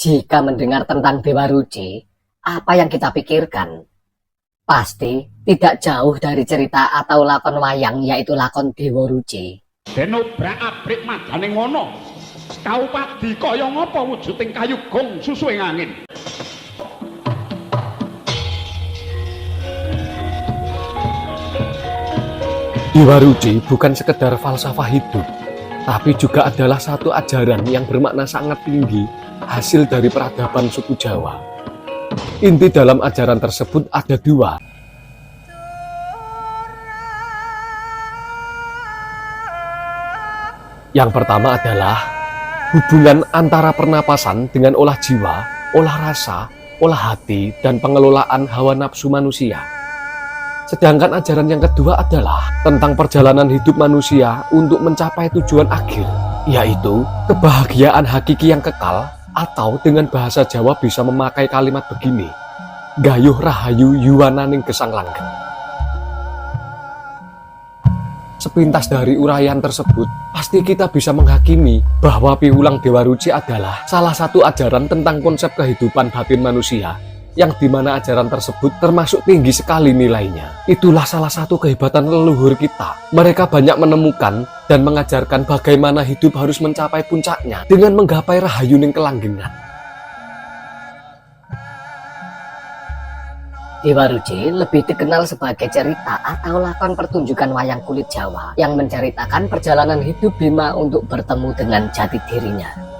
Jika mendengar tentang Dewa Ruci, apa yang kita pikirkan? Pasti tidak jauh dari cerita atau lakon wayang, yaitu lakon Dewa Ruci. Den obrak-abrik madane ngono. Kau padi kaya ngapa wujuding kayugung susuing angin? Dewa Ruci bukan sekedar falsafah hidup, tapi juga adalah satu ajaran yang bermakna sangat tinggi, hasil dari peradaban suku Jawa. Inti dalam ajaran tersebut ada dua. Yang pertama adalah hubungan antara pernapasan dengan olah jiwa, olah rasa, olah hati, dan pengelolaan hawa nafsu manusia. Sedangkan ajaran yang kedua adalah tentang perjalanan hidup manusia untuk mencapai tujuan akhir, yaitu kebahagiaan hakiki yang kekal, atau dengan bahasa Jawa bisa memakai kalimat begini, gayuh rahayu yuwananing gesang langgeng. Sepintas dari uraian tersebut, pasti kita bisa menghakimi bahwa piwulang Dewa Ruci adalah salah satu ajaran tentang konsep kehidupan batin manusia, yang dimana ajaran tersebut termasuk tinggi sekali nilainya. Itulah salah satu kehebatan leluhur kita. Mereka banyak menemukan dan mengajarkan bagaimana hidup harus mencapai puncaknya dengan menggapai rahayuning kelanggengan. Dewa Ruci lebih dikenal sebagai cerita atau lakon pertunjukan wayang kulit Jawa yang menceritakan perjalanan hidup Bima untuk bertemu dengan jati dirinya.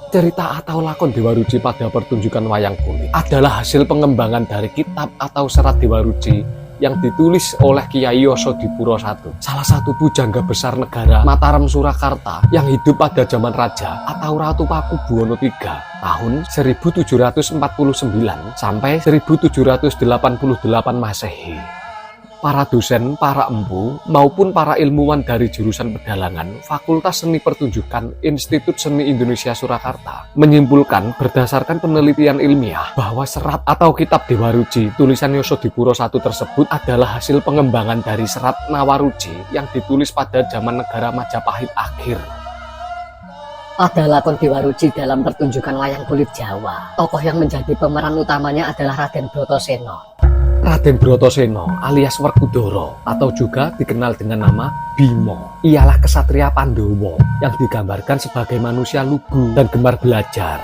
Cerita atau lakon Dewa Ruci pada pertunjukan wayang kulit adalah hasil pengembangan dari kitab atau serat Dewa Ruci yang ditulis oleh Kiai Yosodipuro I, salah satu pujangga besar negara Mataram Surakarta yang hidup pada zaman Raja atau Ratu Pakubuwono III tahun 1749 sampai 1788 Masehi. Para dosen, para empu, maupun para ilmuwan dari jurusan pedalangan Fakultas Seni Pertunjukan Institut Seni Indonesia Surakarta menyimpulkan berdasarkan penelitian ilmiah bahwa serat atau kitab Dewa Ruci tulisan Yosodipuro I tersebut adalah hasil pengembangan dari serat Nawaruci yang ditulis pada zaman negara Majapahit akhir. Pada lakon Dewa Ruci dalam pertunjukan wayang kulit Jawa, tokoh yang menjadi pemeran utamanya adalah Raden Brotoseno. Raden Brotoseno alias Werkudara atau juga dikenal dengan nama Bima ialah kesatria Pandowo yang digambarkan sebagai manusia lugu dan gemar belajar.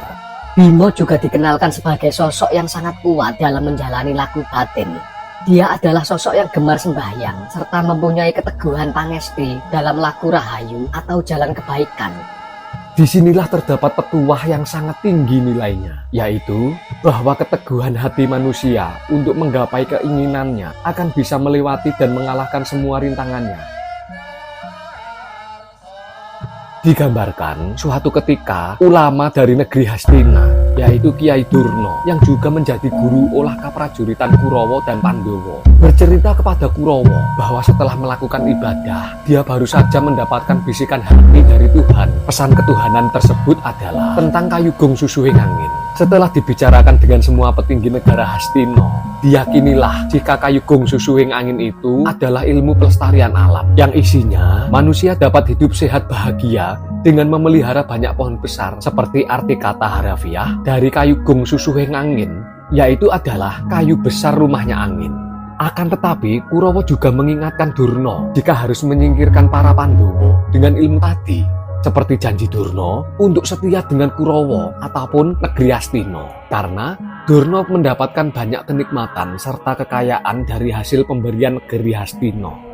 Bima juga dikenalkan sebagai sosok yang sangat kuat dalam menjalani laku batin. Dia adalah sosok yang gemar sembahyang serta mempunyai keteguhan pangesti dalam laku rahayu atau jalan kebaikan. Disinilah terdapat petuah yang sangat tinggi nilainya, yaitu bahwa keteguhan hati manusia untuk menggapai keinginannya akan bisa melewati dan mengalahkan semua rintangannya. Digambarkan suatu ketika ulama dari negeri Hastina, yaitu Kiai Durna yang juga menjadi guru olah kaprajuritan Kurawa dan Pandowo, bercerita kepada Kurawa bahwa setelah melakukan ibadah, dia baru saja mendapatkan bisikan hati dari Tuhan. Pesan ketuhanan tersebut adalah tentang kayugung susuing angin. Setelah dibicarakan dengan semua petinggi negara Hastina, diyakinilah jika kayugung susuing angin itu adalah ilmu pelestarian alam yang isinya manusia dapat hidup sehat bahagia dengan memelihara banyak pohon besar, seperti arti kata harafiah dari kayugung susuing angin, yaitu adalah kayu besar rumahnya angin. Akan tetapi Kurawa juga mengingatkan Durna jika harus menyingkirkan para Pandowo dengan ilmu tadi, seperti janji Durna untuk setia dengan Kurawa ataupun negeri Hastina, karena Durna mendapatkan banyak kenikmatan serta kekayaan dari hasil pemberian negeri Hastina.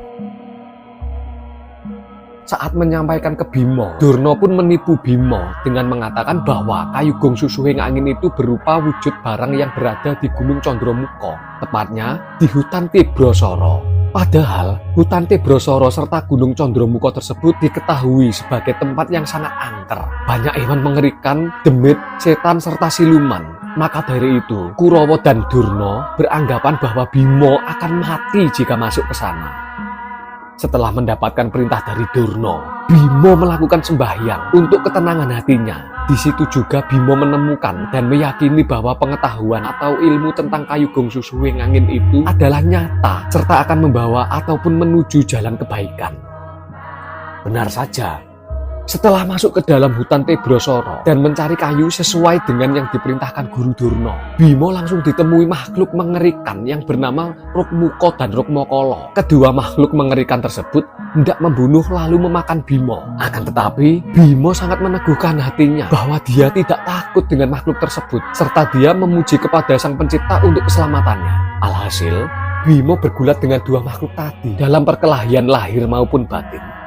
Saat menyampaikan ke Bima, Durna pun menipu Bima dengan mengatakan bahwa kayugung susuing angin itu berupa wujud barang yang berada di Gunung Condromuko, tepatnya di hutan Tibrosoro. Padahal hutan Tibrosoro serta Gunung Condromuko tersebut diketahui sebagai tempat yang sangat angker. Banyak hewan mengerikan, demit, setan serta siluman. Maka dari itu, Kurawa dan Durna beranggapan bahwa Bima akan mati jika masuk ke sana. Setelah mendapatkan perintah dari Durna, Bima melakukan sembahyang untuk ketenangan hatinya. Di situ juga Bima menemukan dan meyakini bahwa pengetahuan atau ilmu tentang kayugung susuing angin itu adalah nyata serta akan membawa ataupun menuju jalan kebaikan. Benar saja, Setelah masuk ke dalam hutan Tebrosoro dan mencari kayu sesuai dengan yang diperintahkan Guru Durna, Bima langsung ditemui makhluk mengerikan yang bernama Rukmuko dan Rukmokolo. Kedua makhluk mengerikan tersebut hendak membunuh lalu memakan Bima. Akan tetapi, Bima sangat meneguhkan hatinya bahwa dia tidak takut dengan makhluk tersebut, serta dia memuji kepada Sang Pencipta untuk keselamatannya. Alhasil, Bima bergulat dengan dua makhluk tadi dalam perkelahian lahir maupun batin.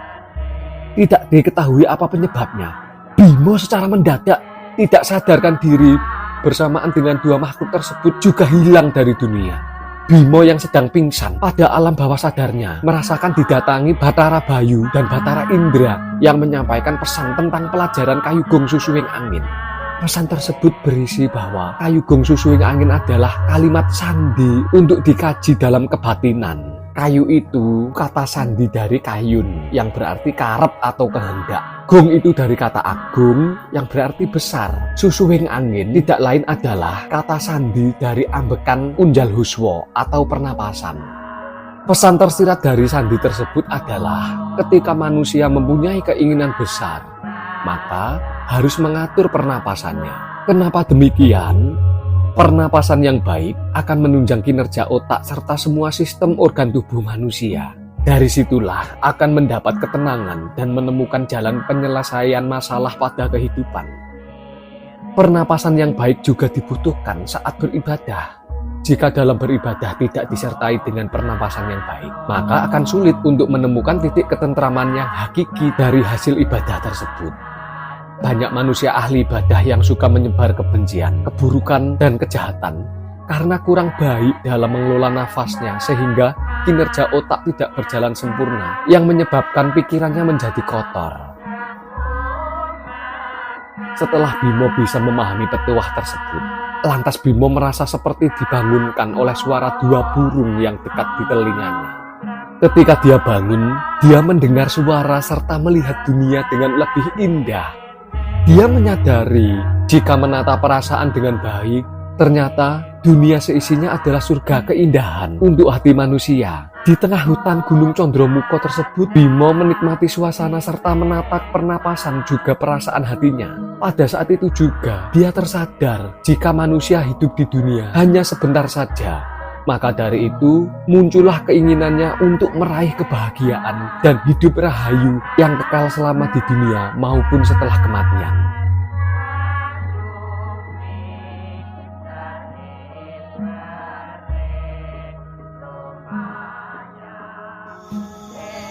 Tidak diketahui apa penyebabnya, Bima secara mendadak tidak sadarkan diri bersamaan dengan dua makhluk tersebut juga hilang dari dunia. Bima yang sedang pingsan pada alam bawah sadarnya merasakan didatangi Batara Bayu dan Batara Indra yang menyampaikan pesan tentang pelajaran Kayugong Susuing Angin. Pesan tersebut berisi bahwa Kayugong Susuing Angin adalah kalimat sandi untuk dikaji dalam kebatinan. Kayu itu kata sandi dari kayun yang berarti karep atau kehendak. Gong itu dari kata agung yang berarti besar. Susuing angin tidak lain adalah kata sandi dari ambekan unjal huswa atau pernapasan. Pesan tersirat dari sandi tersebut adalah ketika manusia mempunyai keinginan besar, maka harus mengatur pernapasannya. Kenapa demikian? Pernapasan yang baik akan menunjang kinerja otak serta semua sistem organ tubuh manusia. Dari situlah akan mendapat ketenangan dan menemukan jalan penyelesaian masalah pada kehidupan. Pernapasan yang baik juga dibutuhkan saat beribadah. Jika dalam beribadah tidak disertai dengan pernapasan yang baik, maka akan sulit untuk menemukan titik ketentraman yang hakiki dari hasil ibadah tersebut. Banyak manusia ahli ibadah yang suka menyebar kebencian, keburukan, dan kejahatan karena kurang baik dalam mengelola nafasnya sehingga kinerja otak tidak berjalan sempurna yang menyebabkan pikirannya menjadi kotor. Setelah Bima bisa memahami petuah tersebut, lantas Bima merasa seperti dibangunkan oleh suara dua burung yang dekat di telinganya. Ketika dia bangun, dia mendengar suara serta melihat dunia dengan lebih indah. Dia menyadari jika menata perasaan dengan baik, ternyata dunia seisinya adalah surga keindahan untuk hati manusia. Di tengah hutan Gunung Condromuko tersebut, Bima menikmati suasana serta menatap pernapasan juga perasaan hatinya. Pada saat itu juga, dia tersadar jika manusia hidup di dunia hanya sebentar saja. Maka dari itu, muncullah keinginannya untuk meraih kebahagiaan dan hidup rahayu yang kekal selama di dunia maupun setelah kematian.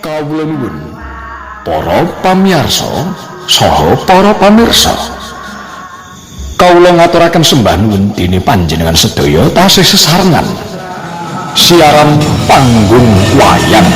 Kawula nuwun para pamirsa saha para pamirsa. Kawula ngaturaken sembah nuwun dene panjenengan sedaya tasih sesarengan siaran panggung wayang.